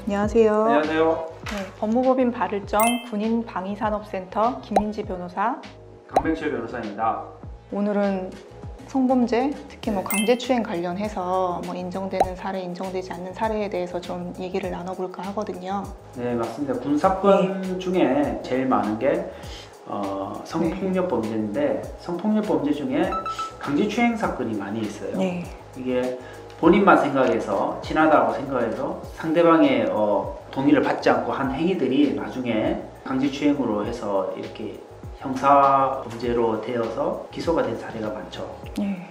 안녕하세요. 안녕하세요. 네, 법무법인 바를정 군인방위산업센터 김민지 변호사. 강병철 변호사입니다. 오늘은 성범죄, 특히 강제추행 관련해서 인정되는 사례, 인정되지 않는 사례에 대해서 좀 얘기를 나눠볼까 하거든요. 네, 맞습니다. 군사건 중에 제일 많은 게 성폭력 범죄인데, 성폭력 범죄 중에 강제추행 사건이 많이 있어요. 네. 이게 본인만 생각해서 친하다고 생각해서 상대방의 동의를 받지 않고 한 행위들이 나중에 강제추행으로 해서 이렇게 형사범죄로 되어서 기소가 된 사례가 많죠. 네.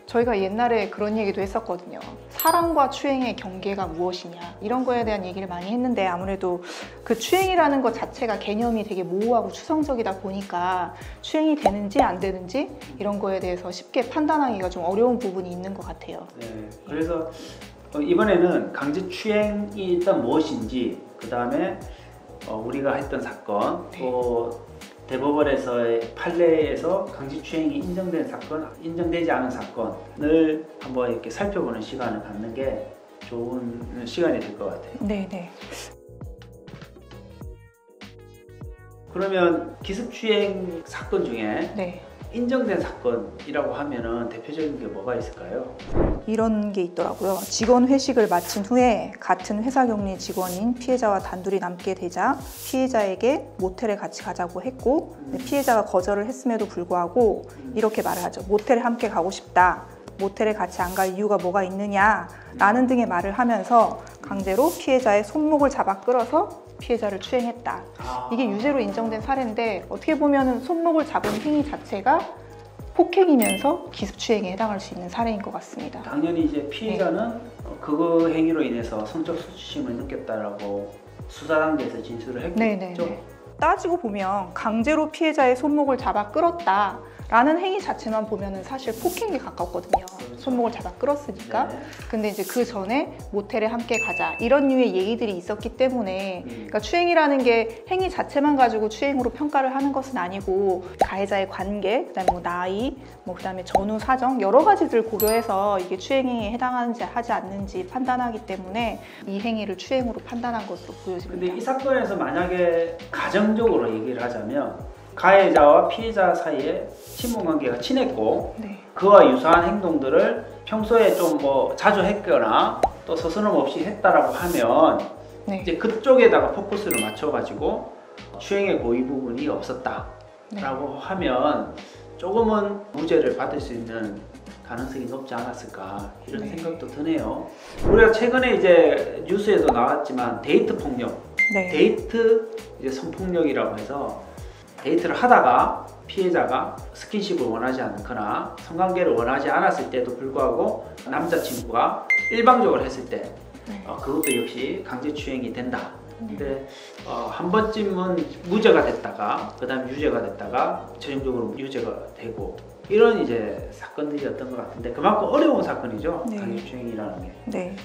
저희가 옛날에 그런 얘기도 했었거든요. 사랑과 추행의 경계가 무엇이냐, 이런 거에 대한 얘기를 많이 했는데, 아무래도 그 추행이라는 것 자체가 개념이 되게 모호하고 추상적이다 보니까 추행이 되는지 안 되는지 이런 거에 대해서 쉽게 판단하기가 좀 어려운 부분이 있는 것 같아요. 네, 그래서 이번에는 강제추행이 일단 무엇인지, 그 다음에 우리가 했던 사건, 또 대법원에서의 판례에서 강제추행이 인정된 사건, 인정되지 않은 사건을 한번 이렇게 살펴보는 시간을 갖는 게 좋은 시간이 될 것 같아요. 네네. 그러면 기습추행 사건 중에 네. 인정된 사건이라고 하면은 대표적인 게 뭐가 있을까요? 이런 게 있더라고요. 직원 회식을 마친 후에 같은 회사 격리 직원인 피해자와 단둘이 남게 되자 피해자에게 모텔에 같이 가자고 했고, 피해자가 거절을 했음에도 불구하고 이렇게 말을 하죠. 모텔에 함께 가고 싶다. 모텔에 같이 안 갈 이유가 뭐가 있느냐, 라는 등의 말을 하면서 강제로 피해자의 손목을 잡아 끌어서 피해자를 추행했다. 이게 유죄로 인정된 사례인데, 어떻게 보면 손목을 잡은 행위 자체가 폭행이면서 기습추행에 해당할 수 있는 사례인 것 같습니다. 당연히 이제 피해자는 그 행위로 인해서 성적 수치심을 느꼈다라고 수사 단계에서 진술을 했겠죠. 네네네. 따지고 보면 강제로 피해자의 손목을 잡아 끌었다 라는 행위 자체만 보면은 사실 폭행에 가깝거든요. 그렇죠. 손목을 잡아 끌었으니까. 네. 근데 이제 그 전에 모텔에 함께 가자, 이런 류의 얘기들이 있었기 때문에, 그러니까 추행이라는 게 행위 자체만 가지고 추행으로 평가를 하는 것은 아니고, 가해자의 관계, 그다음에 나이, 그다음에 전후 사정, 여러 가지들 고려해서 이게 추행에 해당하는지 하지 않는지 판단하기 때문에 이 행위를 추행으로 판단한 것으로 보여집니다. 근데 이 사건에서 만약에 가정적으로 얘기를 하자면, 가해자와 피해자 사이에 친분관계가 친했고, 그와 유사한 행동들을 평소에 좀 자주 했거나 또 서스럼 없이 했다라고 하면 이제 그쪽에다가 포커스를 맞춰가지고 추행의 고의 부분이 없었다라고 하면 조금은 무죄를 받을 수 있는 가능성이 높지 않았을까, 이런 생각도 드네요. 우리가 최근에 이제 뉴스에도 나왔지만 데이트 폭력, 데이트 이제 성폭력이라고 해서 데이트를 하다가 피해자가 스킨십을 원하지 않거나 성관계를 원하지 않았을 때도 불구하고 남자친구가 일방적으로 했을 때 그것도 역시 강제추행이 된다. 근데 한 번쯤은 무죄가 됐다가 그 다음 유죄가 됐다가 최종적으로 유죄가 되고, 이런 이제 사건들이었던 것 같은데, 그만큼 어려운 사건이죠. 강제추행이라는 게. 네.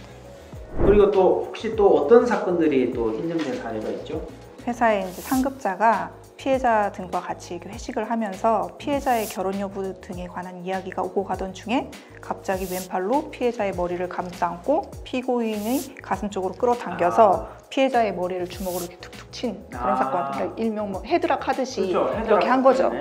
그리고 또 혹시 또 어떤 사건들이 또 인정된 사례가 있죠? 회사의 이제 상급자가 피해자 등과 같이 회식을 하면서 피해자의 결혼 여부 등에 관한 이야기가 오고 가던 중에 갑자기 왼팔로 피해자의 머리를 감싸 안고 피고인의 가슴 쪽으로 끌어당겨서 피해자의 머리를 주먹으로 이렇게 툭툭 친 그런 사건, 그러니까 일명 헤드락 하듯이 이렇게 한 거죠.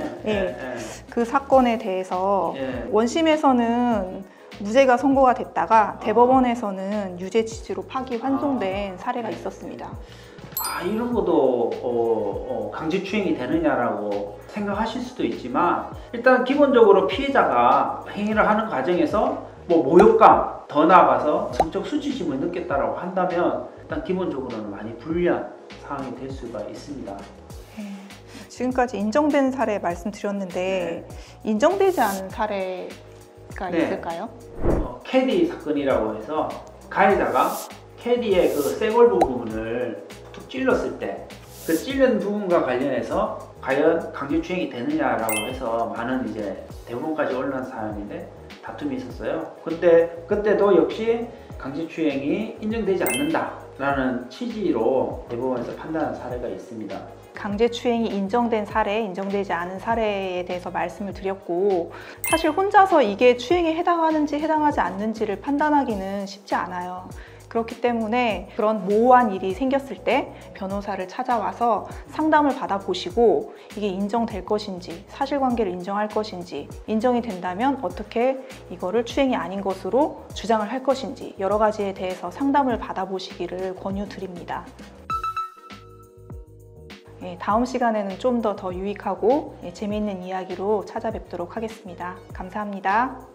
그 사건에 대해서 원심에서는 무죄가 선고가 됐다가 대법원에서는 유죄 취지로 파기 환송된 사례가 있었습니다. 이런 것도 강제추행이 되느냐라고 생각하실 수도 있지만, 일단 기본적으로 피해자가 행위를 하는 과정에서 모욕감, 더 나아가서 성적 수치심을 느꼈다라고 한다면 일단 기본적으로는 많이 불리한 상황이 될 수가 있습니다. 지금까지 인정된 사례 말씀드렸는데 인정되지 않은 사례가 있을까요? 캐디 사건이라고 해서 가해자가 캐디의 그 쇄골 부분을 툭 찔렀을 때 그 찔른 부분과 관련해서 과연 강제추행이 되느냐라고 해서 많은 이제 대법원까지 올라온 사안인데 다툼이 있었어요. 근데 그때도 역시 강제추행이 인정되지 않는다라는 취지로 대법원에서 판단한 사례가 있습니다. 강제추행이 인정된 사례, 인정되지 않은 사례에 대해서 말씀을 드렸고, 사실 혼자서 이게 추행에 해당하는지 해당하지 않는지를 판단하기는 쉽지 않아요. 그렇기 때문에 그런 모호한 일이 생겼을 때 변호사를 찾아와서 상담을 받아보시고 이게 인정될 것인지, 사실관계를 인정할 것인지, 인정이 된다면 어떻게 이거를 추행이 아닌 것으로 주장을 할 것인지 여러 가지에 대해서 상담을 받아보시기를 권유드립니다. 다음 시간에는 좀 더 유익하고 재미있는 이야기로 찾아뵙도록 하겠습니다. 감사합니다.